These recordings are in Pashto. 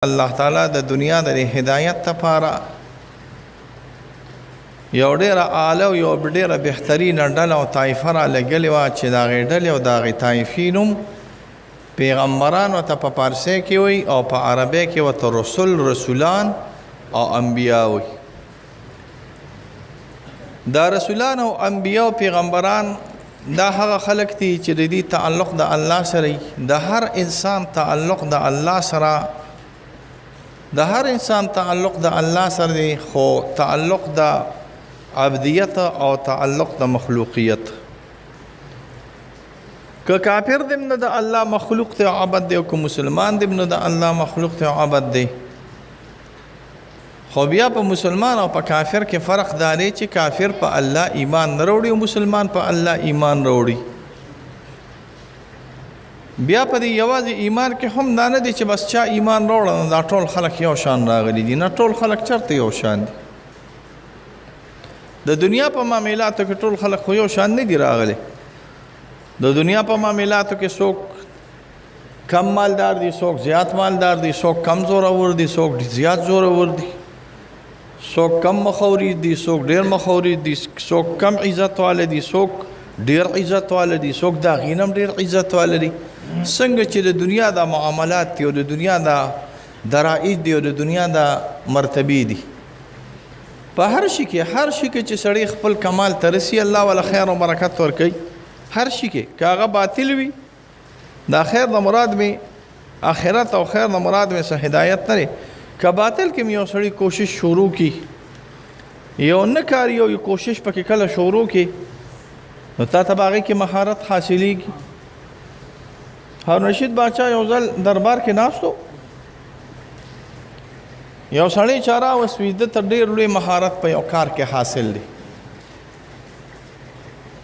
الله تعالی د دنیا د هدایت لپاره یو ډېره اعلی او یو ډېره بهترینه ډله او طایفه را لګلې وه چې د هغې ډلې او د هغې طایفې نوم پیغمبرانو ته په فارسي کې وایي او په عربۍ کې ورته رسولان او انبیا وایي. دا رسولان او انبیا او پیغمبران دا هغه خلک دي چې د دې تعلق د الله سره د هر انسان تعلق د الله سره د هر انسان تعلق د الله سره دی، خو تعلق د عبدیت او تعلق د مخلوقیت. که کافر دم نه د الله مخلوق ته عبادت دی او که مسلمان دم نه د الله مخلوق ته عبادت دی. خو بیا په مسلمان او په کافر کې فرق دی چې کافر په الله ایمان نه وروړي او مسلمان په الله ایمان وروړي. بیا په دې یوازې ایمان کې هم دا نه دی چې بس چا ایمان راوړه دا ټول خلک یو شان راغلي دي. نه، ټول خلک چېرته یو شان دي. د دنیا په معاملاتو کې ټول خلک خو یو شان نه دي راغلي. د دنیا په معاملاتو کې څوک کم مالدار دي، څوک زیات مالدار دي، څوک کم زورور دي، څوک زیات زورور دي، څوک کم مخوري دي، څوک ډېر مخوري دي، څوک کم عزت واله دي، څوک ډېر عزت واله دي، څوک د هغې نه هم ډېر عزت واله دي. څنګه چې د دنیا د معاملات دي او د دنیا د درائج دي او د دنیا د مرتبې دي، په هر شي کې چې سړی خپل کمال ته رسي الله ولا خیر او برکت ورکوي. هر شي کې که هغه باطل وي دا خیر د مراد مې آخرت او خیر د مراد مې څه هدایت نه دی. که باطل کې مې یو سړی کوشش شروع کی یو نه کار یو کوشش پکې کله شروع کی نو تا ته به هغې کې مهارت حاصلېږي. هارون رشید باچا یو ځل دربار کې ناستو، یو سړی چې راوسوي ده ته ډېر لوی مهارت په یو کار کې حاصل دی.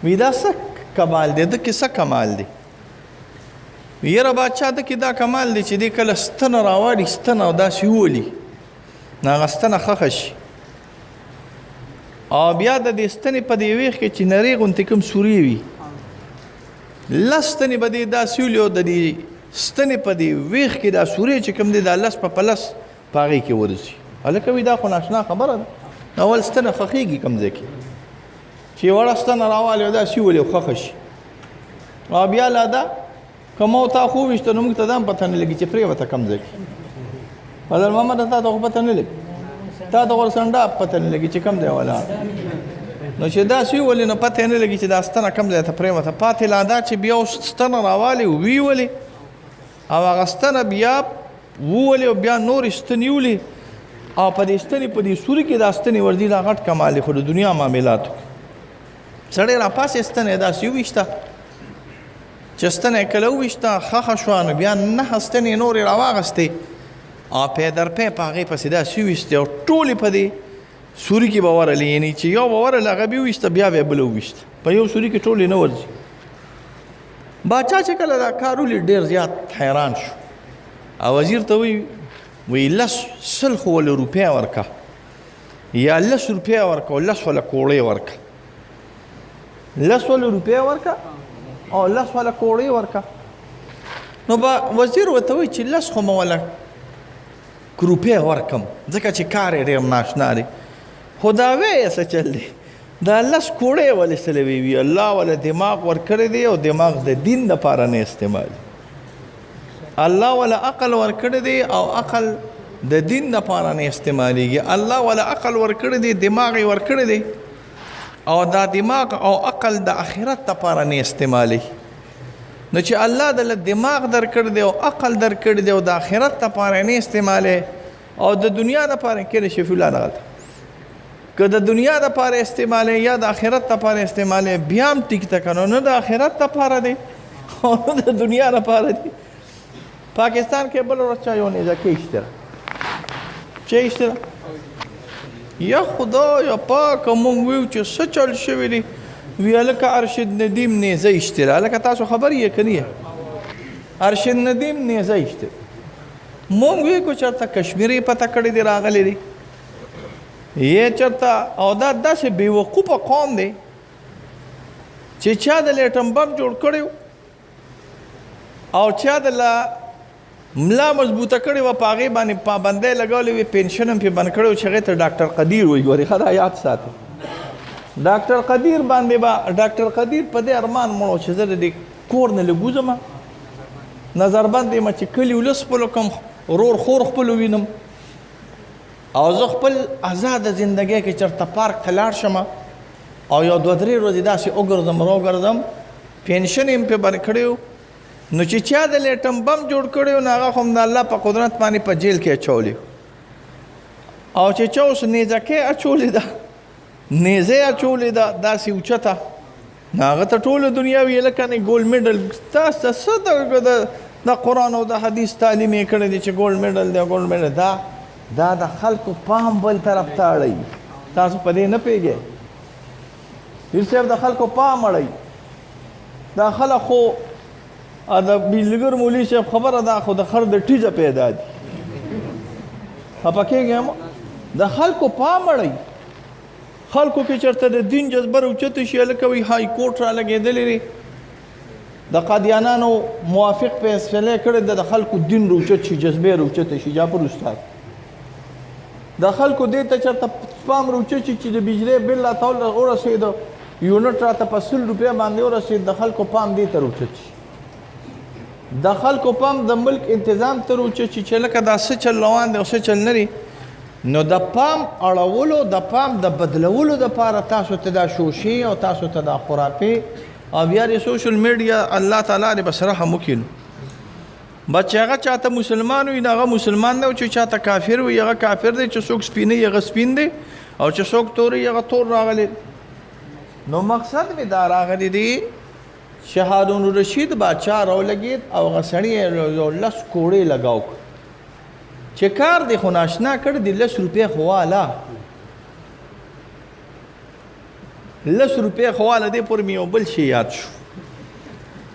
وی دا څه کمال دی؟ ده کې څه کمال دی؟ یاره باچا ده کې دا کمال دی چې دی کله ستنه راواړي ستنه او داسې وولي نو هغه ستنه ښخه شي او بیا د دې ستنې په دې ویښ کې چې نرۍ غوندې کوم سورې وي لس ستنې به دې داسې ولي او د دې ستنې په دې ویښ کې دا سورې چې کوم دی دا لس په لس په هغې کې ورځي. هلکه وي دا خو ناشنا خبره ده. اول ستنه ښخېږي کوم ځای کې چې وړه ستنه راوالي او داسې وولي او ښخه شي او بیا لا ده که ما تا خو وویشته نو موږ ته دا هم پته نه لګي چې پرېوته کوم ځای کې. فضل محمد تا ته خو پته نه لګي، تا ته غورسنډه پته نه لګي چې کوم ځای ولاړ نو چې داسې وولي نو پته نه لګي چې دا ستنه کوم ځای ته پرېوته. پاتې لا دا چې بیا ستنه راوالي ویولي او هغه ستنه بیا وولي او بیا نورې ستنې ولي او په دې ستنې په دې سوري کې دا ستنې ورځي. دا غټ کمال دی. خو د دنیا معاملاتو سړی راپاسې ستنې داسې وویشته چې ستنه یې کله وویشته ښخه شوه نو بیا نهه ستنې نورې راواغستې او پی در پی په هغې پسې داسې وویستې او ټولې په دې سوري کې به ورلې، یعنې چې یو به ورله هغه بیا وویسته بیا به یې بله وویسته، په یو سوري کې ټولې نه ورځي. باچا چې کله دا کار ولید ډېر زیات حیران شو او وزیر ته وی سل خو ولې روپۍ ورکه یا 10 روپۍ ورکه او 10 وله کوړۍ ورکه. 10 وله روپۍ ورکه او 10 وله کوړۍ ورکه. نو به وزیر ورته وایي چې 10 خو مه وله روپۍ ورکم ځکه چې کار یې ډېر ناشنا دی. خو دا ویې څه چل دی؟ دا 10 کوړۍ ولې سلوي وي؟ الله وله دماغ ورکړی دی او دماغ د دین دپاره نه استعمالي. الله ولا عقل ورکړی دی او عقل د دین لپاره نه استعمالیږي. الله ولا عقل ورکړی دی، دماغ یې ورکړی دی او دا دماغ او عقل د آخرت لپاره نه استعمالي. نو چې الله دله دماغ درکړی دی او عقل درکړی دی او د آخرت لپاره نه استعمالي او د دنیا لپاره کې شفیع الله نغلط که د دنیا لپاره استعمالي یا د آخرت لپاره استعمالي بیا هم ټیک ته کنو نه د آخرت لپاره دی او د دنیا لپاره دی. پاکستان کې بل ورځ چا یو نیزه اشتره چې اشتره یا خدایا پاکه مونږ ویو چې څه چل شوي دي وی هلکه ارشد ندیم نیزه اشتره. هلکه تاسو خبر یې که نه ارشد ندیم نیزه اشتره مونږ وی کو چېرته کشمیري پته کړی دی راغلی دی یې چېرته او دا داسې بېوقوفه قوم دی چې چا د لیټم بم جوړ کړی او چا د ملا مضبوطه کړې وه په هغې باندې پابندۍ لګولې وې پنشن هم پرې بند کړی و چې هغې ته ډاکټر قدیر وایي ګورې ښه دا یاد ساتئ ډاکټر قدیر باندې به ډاکټر قدیر په دې ارمان مړ و چې زه د دې کور نه لږ وځم نظربند یم چې کلي ولس خپلو کوم رور خور خپلو وینم او زه خپل آزاده زندګۍ کې چېرته پارک ته لاړ شم او یو دوه درې ورځې داسې وګرځم راوګرځم پنشن یې پرې بند کړی و نو چې چا د لیټم بم جوړ کړی و نو هغه خو هم د الله په قدرت باندې په جیل کې اچولی او چې چا اوس نیزکۍ اچولې ده نیزه اچولې ده داسې اوچته نو هغه ته ټوله دنیا وي لکه نه ګولډ میډل تاسو ته څه د قرآن او د حدیث تعلیم یې کړی دی چې ګولډ میډل دی ګولډ میډل دا د خلکو پام بل طرف ته اړوي تاسو په دې نه پوهېږئ پیر صاحب د خلکو پام اړوي دا خلک خو د بیلګر مولوي صاحب خبره ده خو د خر د ټیزه پیدا دي خفه کېږئ د خلکو پام اړوي خلکو کې چېرته د دین جذبه راوچته شي هلکه وایي های کوټ را لګېدلی دی د قادیانانو موافق فیصله کړې ده د خلکو دین راوچت شي جذبې راوچته شي جعفر استاد د خلکو دې ته چېرته پام راوچت شي چې د بجلۍ بل راته ورسېده یونټ راته په 100 روپۍ باندې ورسېد د خلکو پام دې ته راوچت شي د خلکو پام د ملک انتظام ته راوچت شي چې لکه دا څه چل روان دی او څه چل نه دی نو د پام اړولو د پام د بدلولو دپاره تاسو ته دا شوشې او تاسو ته دا خرافې او بیا د سوشل میډیا الله تعالی دې بس رحم وکړي بس چې هغه چاته مسلمان وي نو هغه مسلمان دی او چې چاته کافر وي هغه کافر دی چې څوک سپین وي هغه سپین دی او چې څوک تور وي هغه تور راغلی نو مقصد مې دا راغلی دی چې هارون الرشید باچا راولګېد او هغه سړي یو 10 کوړې لګاو چې کار دی خو ناشنا کړ دی 10 روپۍ خو واله 10 روپۍ خو واله دې پورې مې یو بل شی یاد شو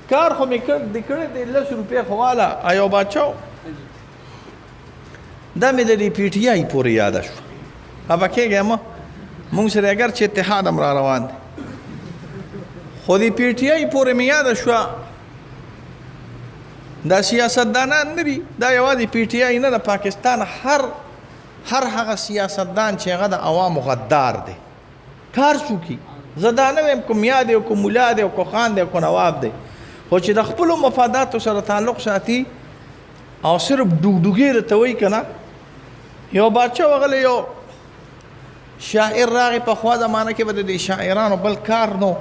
کار خو مې کړی دی 10 روپۍ خو واله ایو باچا دا مې د دې پی ټي آی پورې یاده شو خفه کېږئ مونږ سره اگر چې اتحاد هم را روان دی خو د پی ټي آی پورې مې یاده شوه دا سیاستدانان نه دي دا یوازې پی ټي آی نه د پاکستان هر هغه سیاستدان چې هغه د عوامو غدار دی کار څوکي زه دا نه وایم کوم یا دی او کوم ملا دی او کو خان دی او کو نواب دی خو چې د خپلو مفاداتو سره تعلق ساتي او صرف ډوګډوګې درته وایي که نه یو بادشاه وغلی یو شاعر راغی پخوا زمانه کې به د دې شاعرانو بل کار نو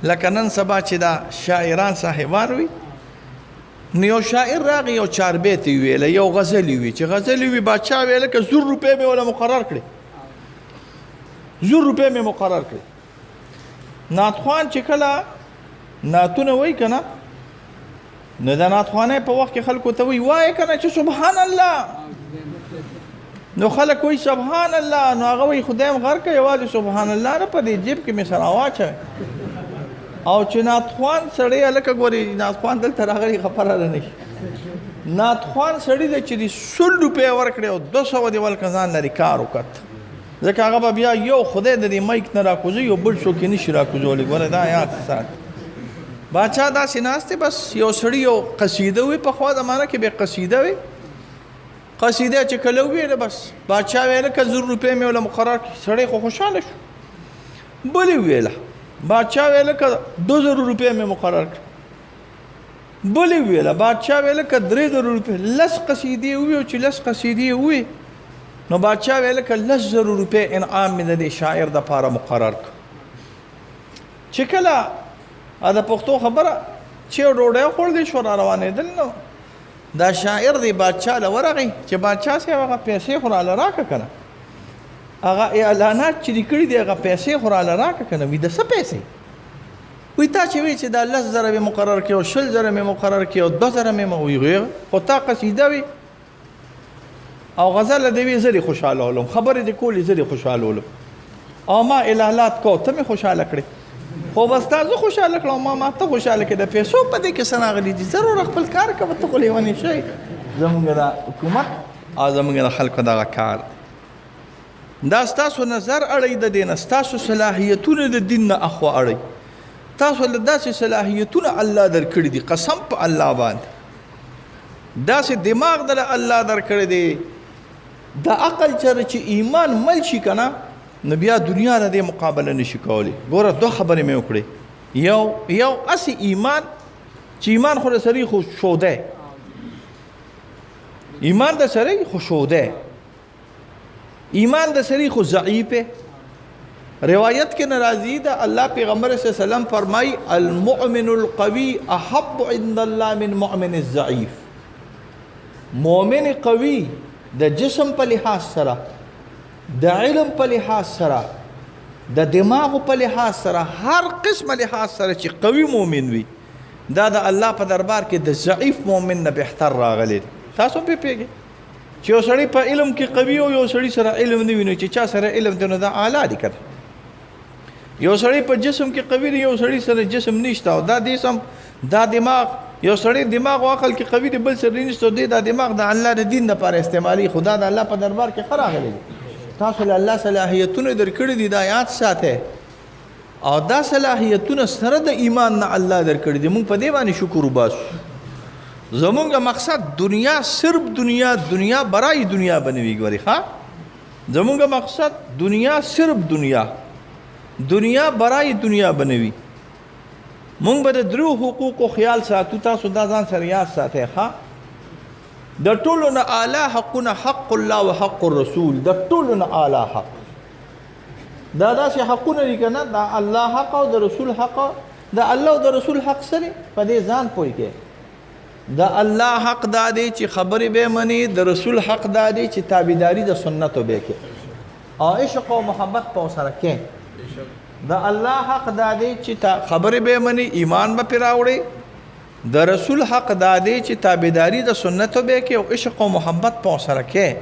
لکه نن سبا چې دا شاعران صاحبان وي نو یو شاعر راغی یو چاربیت یې ویله یو غزل یې وي چې غزل یې وي بادشاه ویله که 100 روپۍ مې وله مقرر کړې 100 روپۍ مې مقرر کړې نعتخوان چې کله نعتونه وایي که نه نو د نعتخوانۍ په وخت کې خلکو ته وایي وایه که نه چې سبحان الله نو خلک وایي سبحان الله نو هغه وایي خدای م غر که یوازې سبحان الله نه په دې جیب کې مې سره واچوئ او چې نعتخوان سړی هلکه ګورې نعتخوان دلته راغلی خبره نه شي نعتخوان سړي دی چې د 100 روپۍ ورکړې او 200 دې ولکه ځان لري کار وکړ ځکه هغه به بیا یو خدای د دې مایک نه راکوزوي یو بل څوک یې نه شي راکوزولی ګوره دا یاد ساتي باچا داسې ناست دی بس یو سړي یو قصیده وي پخوا زمانه کې بې قصیده وي قصیده چې کله وویله بس باچا ویله که 100 روپۍ مې وله مقرر کړي سړی خو خوشحاله شو بلې وویله بادشاہ ویله که 2000 روپۍ مې مقرر کړ بلې ویله بادشاہ ویله که 3000 روپۍ 10 قصیدې ووي او چې 10 قصیدې ووي نو بادشاہ ویله که 10000 روپۍ انعام مې د دې شاعر دپاره مقرر کړ چې کله د پښتو خبره چې ډوډۍ خوړلی شو را روانېدل نو دا شاعر دی بادشاہ له ورغی چې بادشاہ صاحب هغه پیسې خو راله راکړه که نه هغه اعلانات چې دي کړي دي هغه پیسې خو راله راکړه که نه وي د څه پیسې وایي تا چې وایي چې دا 10,000 مې مقرر کړي او 20,000 مې مقرر کړي او 2,000 مې وایي خو تا قصیده وي او غزل دې وي زه دې خوشحاله ولم خبرې دې کولې زه دې خوشحاله ولم او ما اعلانات کو ته مې خوشحاله کړې خو بس تا زه خوشحاله کړم ما ته خوشحاله کړې د پیسو په دې کې څه راغلي دي ضرور خپل کار کوه ته خو لیونی شئ زموږ د حکومت او زموږ د خلکو دغه کار دا ستاسو نظر اړئ د دې نه ستاسو صلاحیتونه د دین نه اخوا اړئ تاسو له داسې صلاحیتونه الله درکړي دي قسم په الله باندې داسې دماغ دله الله درکړی دی د عقل چره چې ایمان مل شي که نه نو بیا دنیا د دې مقابله نشي کولی. ګوره دوه خبرې مې وکړې. یو اسې ایمان چې ایمان خو د سړي خو شودی، ایمان د سړی خو شودی، ایمان د سړي خو ضعیف ہے. روایت کې ناراضی ده الله پیغمبر صلی الله علیه وسلم فرمای المؤمن القوی احب عند الله من مؤمن الضعیف. مؤمن قوی د جسم په لحاظ سره، د علم په لحاظ سره، د دماغ په لحاظ سره، هر قسم لحاظ سره چې قوي مؤمن وي دا د الله په دربار کې د ضعیف مؤمن نه بهتر راغلی. تاسو په پیګه چې یو سړی په علم کې قوي او یو سړی سره علم نه ویني چې چا سره علم دی نو دا اعلی دی کړه. یو سړی په جسم کې قوي دی یو سړی سره جسم نشته او دا جسم دا دماغ یو سړی دماغ او عقل کې قوي دی بل سره نشته دی دا دماغ د الله د دین لپاره استعمالي خدا د الله په دربار کې خراغلی. تاسو له الله صلاحیتونه درکړي دي دا یاد ساته او دا صلاحیتونه سره د ایمان نه الله درکړي دي. موږ په دې باندې شکر وباسو. زمونږ مقصد دنیا صرف دنیا برای دنیا بنوي. ګوري ها زمونږ مقصد دنیا صرف دنیا برای دنیا بنوي. مونږ به د درو حقوقو خیال ساتو. تاسو دا ځان سره یاد ساتئ ها. د ټولو نه اعلی حقونه حق الله او حق الرسول. د ټولو نه اعلی حق دا داسې حقونه دي که نه دا الله حق او د رسول حق. د الله او د رسول حق سره په دې ځان پوه کې. د الله حق دا دی چې خبرې به مني، د رسول حق دا دی چې تابعداري د سنتو به کې او عشق او محبت په سره کې. د الله حق دا دی چې خبرې به مني، ایمان به پرې راوړي. د رسول حق دا دی چې تابعداري د سنتو به کې او عشق او محبت په سره کې.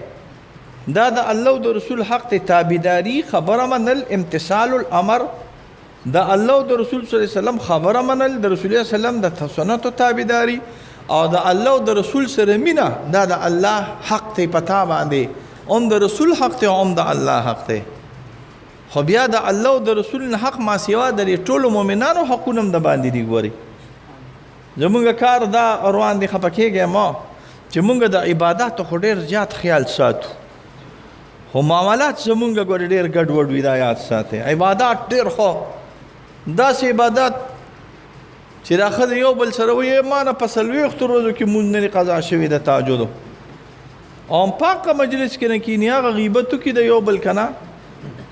دا د الله او د رسول حق ته تابعداري، خبره منل، امتثال الامر. د الله او د رسول صلی الله علیه وسلم خبره منل، د رسول الله صلی الله علیه وسلم د سنتو تابعداري او د الله او د رسول سره مینا. دا د الله حق ته پتا باندې هم د رسول حق ته هم د الله حق ته. خو بیا د الله او د رسول حق ما سیوا د ټولو مؤمنانو حقونه د باندې دی. ګوري زمونږ کار دا روان دي خپکیږي ما چې مونږ د عبادت خو ډیر زیات خیال ساتو خو معاملات زمونږ ګوري ډیر ګډوډ وي. دا یاد ساتي عبادت ډیر خو داسې عبادت چې راخذ یو بل سره وي ما نه په څلوېښتو ورځو کې مونږ نه قضا شوي د تهجدو او پاکه مجلس کې نه کینی هغه غیبت کې د یو بل کنه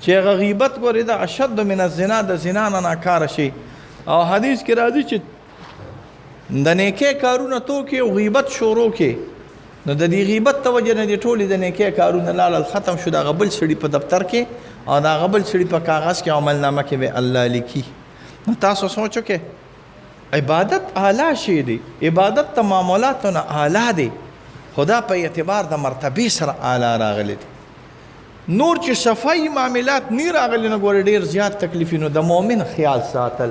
چې هغه غیبت ګوري دا اشد من الزنا د زنا نه ناکاره شي. او حدیث کې راځي چې د نیکه کارونه تو کې او غیبت شروع کې نو د دې غیبت توجه نه دي ټولې د نیکه کارونه لاله ختم شو. دا غبل سړي په دفتر کې او دا غبل سړي په کاغذ کې عملنامه کې به الله لیکي. نو تاسو سوچو کې عبادت اعلی شی دی، عبادت ته معاملاتونه اعلی دی، خدا په اعتبار د مرتبه سره اعلی راغلی دی. نور چې صفای معاملات نه راغلی نه ګورې ډیر زیات تکلیفینو. د مؤمن خیال ساتل،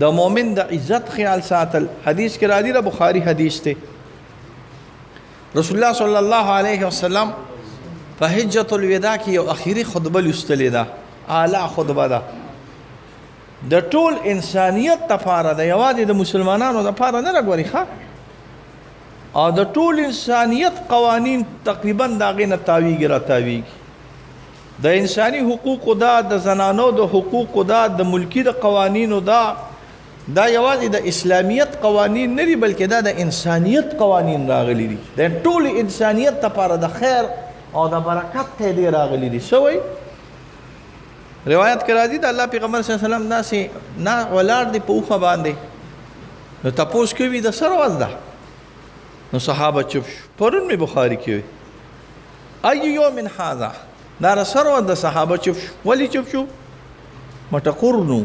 د مؤمن د عزت خیال ساتل. حدیث کې راځي د بخاری حدیث ته رسول الله صلی الله علیه وسلم په حجۃ الوداع کې یو اخیری خطبه لوستلې ده. اعلی خطبه ده د ټول انسانیت لپاره ده، یوازې د مسلمانانو لپاره نه راګوري ښه. او د ټول انسانیت قوانین تقریبا د هغې نه تاویږي را تاویږي. د انساني حقوقو دا، د زنانو د حقوقو دا، د ملکی د قوانینو دا یوازې د اسلامیت قوانین نه دي بلکې دا د انسانیت قوانین راغلي دي. د ټول انسانیت لپاره د خیر او د برکت ته دی راغلي دي. سوی روایت کې راځي د الله پیغمبر صلی الله علیه وسلم داسې نه ولاړ دی په اوښه باندې نو تپوس کوي د څه ورځ ده؟ نو صحابه چوپ شو. پرون مې بخاري کې وي ای یوم هذا دا د څه ورځ ده؟ صحابه چوپ شو. ولې چوپ شو؟ مټقرنو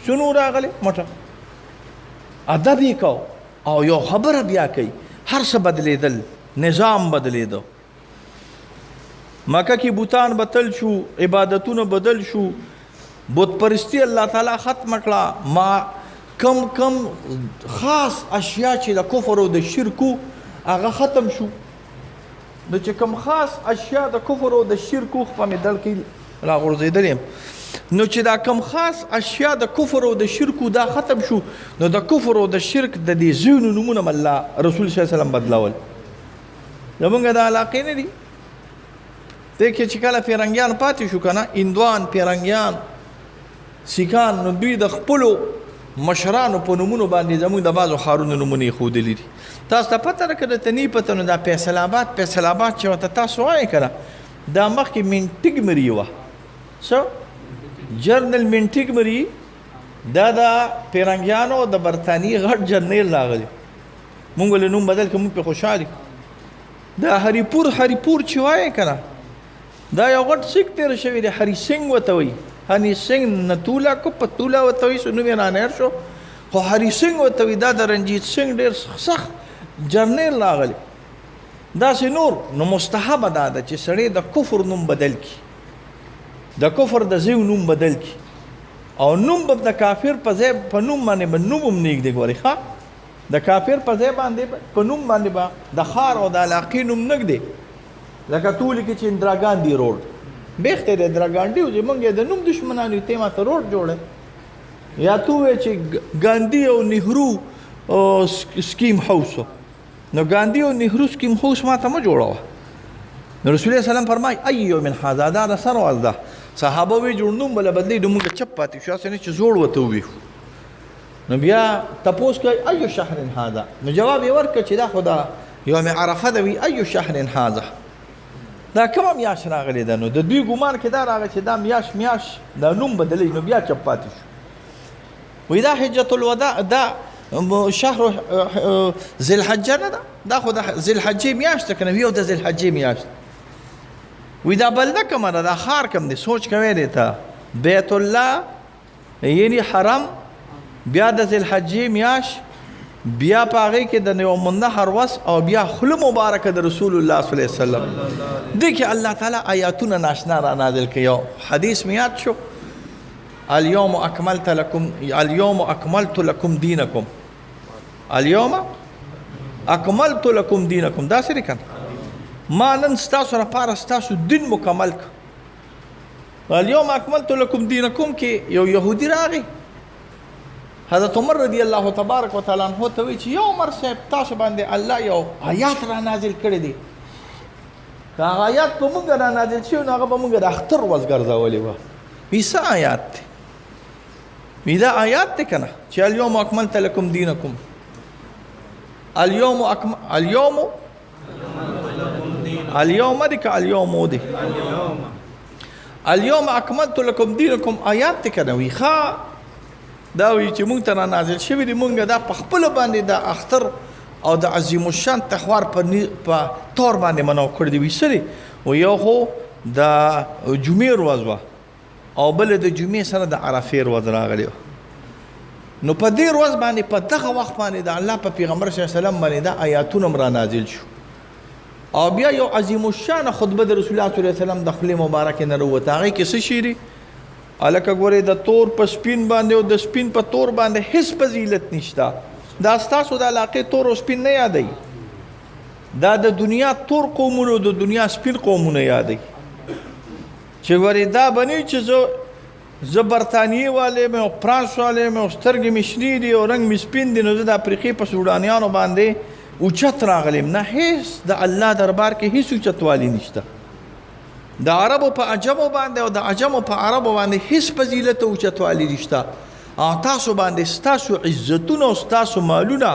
شنو راغلی؟ مټه ادب یې کو او یو خبره بیا کوي. هر څه بدلېدل، نظام بدلېدو. مکه کې بوتان بدل شو، عبادتونه بدل شو، بت پرستی الله تعالی ختم کړه. ما کم خاص اشیاء چې د کفر او د شرکو هغه ختم شو. نو چې کم خاص اشیاء د کفر او د شرکو په مدل کې را غورځېدل نو چې دا کم خاص اشیاء د کفر او د شرکو دا ختم شو نو د کفر او د شرک د دې زینو نمونه الله رسول صلی الله علیه وسلم بدلول. زمونږ د علاقې نه دي دې کې چې کله پیرنګیان پاتې شو که نه هندوان پیرنګیان سیکان نو دوی د خپلو مشرانو په نومونو باندې زموږ د بعضو ښارونو نومونه یې ښودلي دي تاسو ته پته ده که درته نه پته نو دا فیصل آباد چې ورته تاسو وایئ که نه دا مخکې منټګمري وه څه جرنل منټګمري دا د پیرنګیانو د برطانیې غټ جرنیل راغلی مونږ ولې نوم بدل کړو مونږ پرې خوشحال یو دا هریپور چې وایې که نه دا یو غټ سیک تېره شوی دی هری سنګ ورته وایي هری سنګ نتولا کو پتولا ورته وایي نوم یې رانهیر شو خو هری سنګ ورته وایي دا د رنجیت سنګ ډېر سخت جرنیل راغلی داسې نور نو مستحبه دا ده چې سړی د کفر نوم بدل کړي د کفر د زیو نوم بدل کړي او نوم به د کافر په ځای په نوم باندې به نوم هم نږدې ګورې ښه د کافر په ځای باندې په نوم باندې به د ښار او د علاقې نوم نږدې لکه تو لیکې چې اندرا ګاندي روډ بیخته د اندرا ګاندي و چې موږ یې د نوم دشمنان یو ته ماته روډ جوړه یا تو وایې چې ګاندي او نهرو سکیم هاوس نو ګاندي او نهرو سکیم هاوس ماته مه جوړوه نو رسول الله سلام فرمایي ایو من هذا دا د سر واز ده صحابه وی جوړ نوم بله بدلی نو موږ چپ پاتې شو هسې نه چې زوړ ورته وویښو نو بیا تپوس کوي ایو شهر هذا نو جواب یې ورکړه چې دا خو د یوم عرفه ده وي ایو شهر هذا دا کومه میاشت راغلی ده نو د دوی ګمان کې دا راغی چې دا میاشت دا نوم بدلی نو بیا چپ پاتې شو وی دا حجة الوداع دا شهر ذی الحجه نه ده دا خو د ذی الحجې میاشت ده که نه وي او د ذی الحجې میاشت وی دا بلده کومه ده دا ښار کوم دی سوچ کوی دی ته بیت الله یعنی حرم بیا د ذی الحجې میاشت بیا په هغې کې د یو منحر وس او بیا خوله مبارکه د رسول الله صلی الله علیه وسلم دې کې الله تعالی آیاتونه ناشنا را نازل کړي یو حدیث مې یاد شو اليوم اکملت لکم دینکم اليوم اکملت لکم دینکم دا څه دی که ما نن ستاسو لپاره ستاسو دین مکمل کړ اليوم اکملت لکم دینکم کې یو یهودي راغی حضرت عمر رضی الله تبارک وتعالی عنہ ته وایي چې یو عمر صاحب تاسو باندې الله یو آیات را نازل کړی دی که هغه آیات په موږ را نازل شوي نو هغه به موږ د اختر ورځ ګرځولې وه وایي څه آیات دی وایي دا آیات دی که نه چې اليوم اکملت لکم دینکم اليوم دی که اليوم دی اليوم اکملت لکم دینکم آیات دی که نه وایي ښه دا وی چې مونږ ته را نازل شوي دي مونږ دا په خپله باندې د اختر او د عظیم الشان تخوار په طور باندې منو کړی دی وي څه دی و یو خو د جمعې ورځ وه او بله د جمعې سره د عرفې ورځ راغلی وه نو په دې ورځ باندې په دغه وخت باندې د الله په پیغمبر صلی الله علیه وسلم باندې دا آیاتونه هم را نازل شو او بیا یو عظیم الشان خطبه د رسول الله صلی الله علیه وسلم د خولې مبارکې نه راووته هغې کې څه شی دی الکه ګورې د تور په سپین باندې او د سپین په تور باندې هیڅ فضیلت نشته دا ستاسو د علاقې تور او سپین نه یادوي دا د دنیا تور قومونو د دنیا سپین قومونه یادوي چې ګورې دا بنی چې زه برطانیې والی مې او فرانس والی مې او سترګې مې شنې دي او رنګ مې سپین دي نو زه د افریقې په سوډانیانو باندې اوچت راغلی نه هیڅ د الله دربار کې هیڅ اوچتوالی نشته د عربو په عجمو باندې او د عجمو په عربو باندې هیڅ فضیلت او اوچتوالی نشته او تاسو باندې ستاسو عزتونه او ستاسو مالونه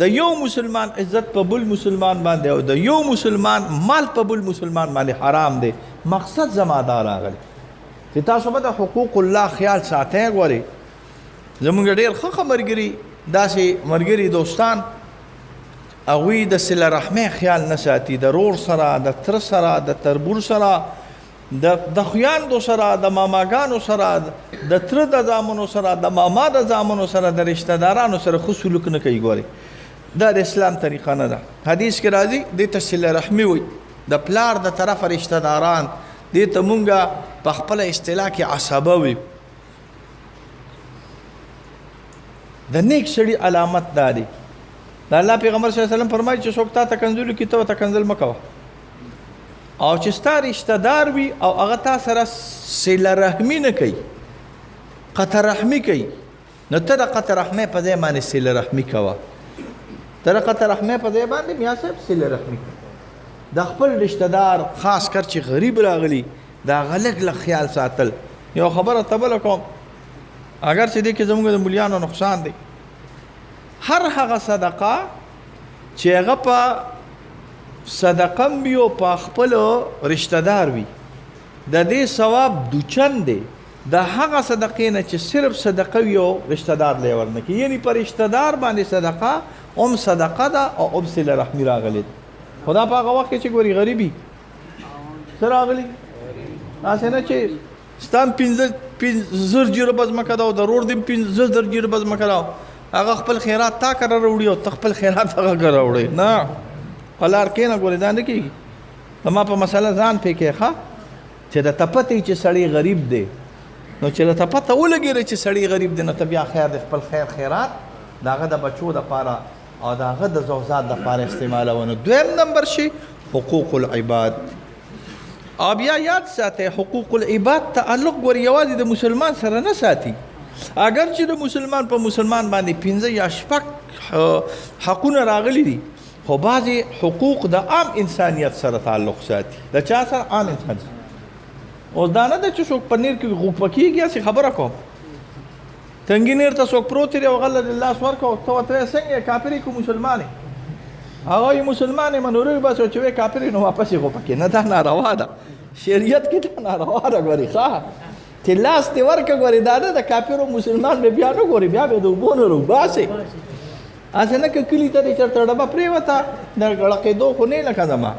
د یو مسلمان عزت په بل مسلمان باندې او د یو مسلمان مال په بل مسلمان باندې حرام دی مقصد زما دا راغلی چې تاسو به د حقوق الله خیال ساتئ ګورئ زمونږ ډېر ښه ملګري داسې ملګري دوستان هغوی د صله رحمۍ خیال نه ساتي د رور سره د تره سره د تربور سره د خویاندو سره د ماماګانو سره د تره د زامنو سره د ماما د زامنو سره د رشته دارانو سره ښه سلوک نه کوي ګورئ دا د اسلام طریقه نه ده حدیث کې راځي دې ته صله رحمي وایي د پلار د طرفه رشته داران دې ته مونږ په خپله اصطلاح کې عصبه وي د نیک سړي علامت دا دی د الله پیغمبر صلی الله علیه وسلم فرمایي چې څوک تا ته کنځلو کي ته ورته کنځل مه کوه او چې ستا رشته دار وي او هغه تا سره صله رحمي نه کوي قطع رحمي کوي نو ته د قطع رحمۍ په ځای باندې صله رحمي کوه ته د قطع رحمۍ په ځای باندې میا صاحب صله رحمي کوه د خپل رشتہ دار خاص کر چې غریب راغلی دا غلق له خیال ساتل. یو خبره تبل کوم اگر چې دې کې زموږ د مليانو نقصان دی، هر هغه صدقه چې هغه په صدقه وي او په خپل رشتہ دار وي د دې ثواب دوچن دی د هغه صدقې نه چې صرف صدقه وي او رشتہ دار له ورنه کې، یعنی پر رشتہ دار باندې صدقه صدقه ده او صله رحمی راغلی. خدا په هغه وخت کې چې ګوري غریبي سره راغلی اسنه چې ستام 15 جیره بز مکه دا د رور دیم 15 جیره بز مکه دا هغه خپل خیرات تا کړه وروړي او خپل خیرات هغه کړه وروړي نه قلار کې نه ګوري دا نه کیږي. ما په مسله ځان پکې ښه چې د تپتې چې سړی غریب دی نو چې د تپته ولګي چې سړی غریب دی نو ته بیا خیر د خپل خیرات داغه د بچو د پاره او داغه د زوجات د پاره استعمالونه. دویم نمبر شي حقوق العباد. او بیا یاد ساته حقوق العباد تعلق ګور یوازې د مسلمان سره نه ساتي، اگر چې د مسلمان په مسلمان باندې 15 یا 6 حقونه راغلي دي خو بعضې حقوق د عام انسانیت سره تعلق ساتي. د چا سره؟ عام انسان. اوس دا نه ده چې څوک پنیر کې غوپه کېږي هسې خبره کوم تنګینیر ته څوک پروت دی او غله د لاس ورکړه ته ورته څنګه کافر یې که مسلمان یې هغه یې مسلمان یې منوري بس چې وی کافر یې نو واپس یې غوپه کې نه دا ناروا ده شریعت کې دا ناروا ده ګورې ښه چې لاس دې ورکړه ګورې دا نه د کافر او مسلمان به بیا نه ګورې بیا به د اوبو نه روباسې هسې نه که کلي ته دې چېرته ډبه پرېوته د غړقېدو خو نه لکه زما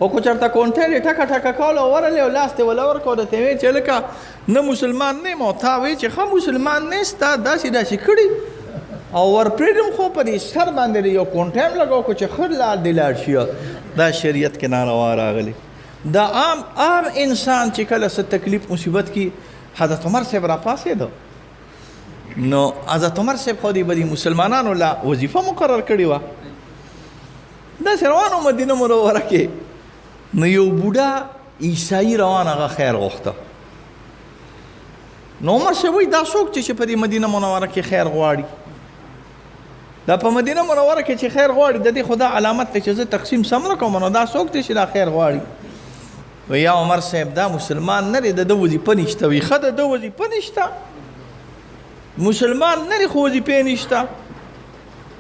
او که چېرته کونټر یې ټکه ټکه کول او ورلې او لاس دې وله ورکړه درته ویې چې لکه نه مسلمان نه یم او تا وایې چې ښه مسلمان نه یې ستا داسې داسې کړي او ورپرېږدم خو په دې سر باندې یو کونټر هم لګوه که چې ښه لار دې لاړ شي. دا شریعت کې ناروا راغلی. دا عام انسان چې کله څه تکلیف مصیبت کې حضرت عمر صاحب راپاڅېده نو حضرت عمر صاحب خو دې به د مسلمانانو له وظیفه مقرر کړې وه. داسې روانو مدینه منوره کې نو یو بوډا عیسایي روان هغه خیر غوښته. نو عمر صاحب وایي دا څوک چې په دې مدینه منوره کې خیر غواړي دا په مدینه منوره کې چې خیر غواړي د دې خدا علامت دی چې زه تقسیم سم نه کوم نو دا څوک دی چې دا خیر غواړي. وایي یا عمر صاحب دا مسلمان نه دی د ده وظیفه نشته. وایي ښه د ده وظیفه نشته مسلمان نه دی خو وظیفې نشته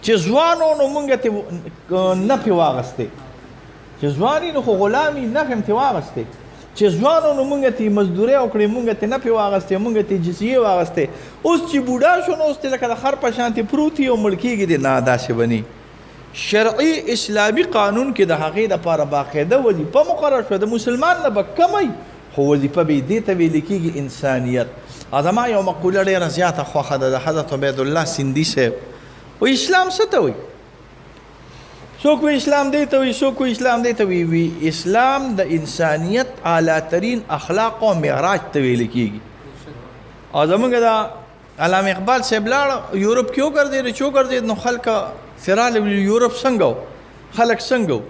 چې ځوان و نو مونږ ته نفې واغستې چې ځوان نو خو غلامي نفې هم ترې واغستې چې ځوان و نو مونږ ته مزدورۍ وکړې مونږ ته نفې واغستې مونږ ته جزیې واغستې اوس چې بوډا شو نو اوس ته لکه د خر په شانتې پروت وي او مړ کېږي دی نه داسې به نه. شرعي اسلامي قانون کې د هغې دپاره باقاعده وظیفه مقرر شوه. د مسلمان نه به کمی خو وظیفه به یې دې ته ویل کېږي انسانیت. زما یو مقوله ډېره زیاته خوښه ده د حضرت عبیدالله سندي صاحب و اسلام څه ته وایي؟ څوک وایي اسلام دی ته وایي څوک وایي اسلام دی ته وایي اسلام د انسانیت اعلی ترین اخلاق او معراج ته ویل کېږي. او زموږ د علامه اقبال صاحب لاړ یورپ کې وګرځېد چې وګرځېد نو خلک سراله یورپ څنګه و خلک څنګه و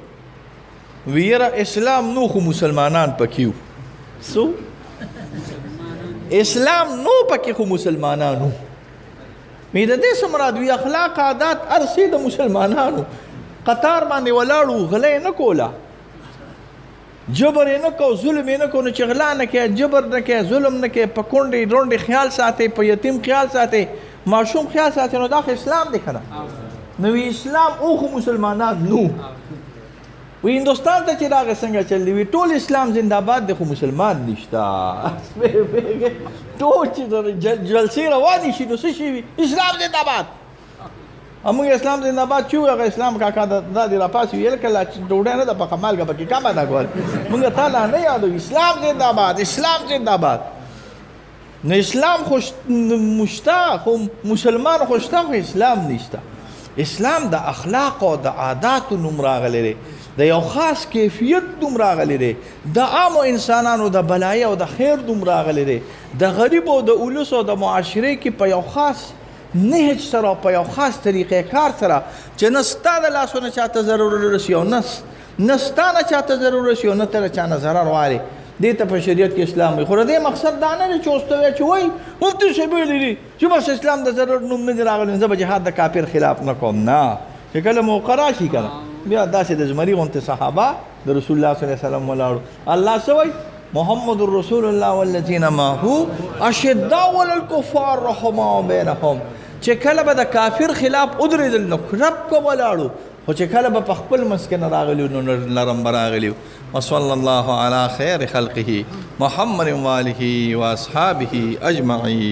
وی یاره اسلام نو خو مسلمانان پکې وو څو اسلام نو پکې خو مسلمانانو مې د دې څه مراد وي اخلاق عادات هر څه د مسلمانانو قطار باندې ولاړو غلی نه کوله جبر یې نه کو ظلم یې نه کو نو چې غلا نه کوې جبر نه کوې ظلم نه کوې په کونډې ډونډې خیال ساتئ په یتیم خیال ساتئ ماشوم خیال ساتئ نو دا خو اسلام دی که نه نو اسلام او خو مسلمانان نو وی هندوستان ته چې راغی څنګه چل دی وی ټول اسلام زنده‌باد دی خو مسلمان نشته ټول چې جلسې روانې شي نو څه شي وي اسلام زنده‌باد موږ اسلام زنده‌باد چې هغه اسلام کاکا دا دې راپاسې ویل کله چې ډوډۍ نه ده پخه مالګه پکې کمه ده ګور موږ تا لا نه یادو اسلام زنده‌باد اسلام زنده‌باد نو اسلام خو مشته خو مسلمان خو شته خو اسلام نشته. اسلام د اخلاق او د عاداتو نوم راغلی دی د یو خاص کیفیت نوم راغلی دی د عامو انسانانو د بلایي او د خیر نوم راغلی دی د غریب او د اولس او د معاشرې کې په یو خاص نهج سره او په یو خاص طریقې کار سره چې نه ستا د لاسو نه چاته ضرور رسي او نه ستا نه چاته ضرور رسي او نه ته له چا نه ضرر غواړي دې ته په شریعت کې اسلام وي. خو د دې مقصد دا نه دی چې اوس ته وایې چې وایي مفتي صاحب ویلي دي چې بس اسلام د ضرر نوم نه دی راغلی زه به جهاد د کافر خلاف نه کوم نه چې کله موقع راشي که نه بیا داسې د زمري غونته صحابه د رسول الله صلی الله علیه وسلم ولاړو الله سوی محمد رسول الله والذین معه اشداء علی الکفار رحماء بینهم چې کله به د کافر خلاف ودرېدل نو رب کو ولاړو خو چې کله به په خپل مسکن راغلیو نو نرم براغلیو وصلی الله علی خیر خلقه محمد و آله و اصحابه اجمعین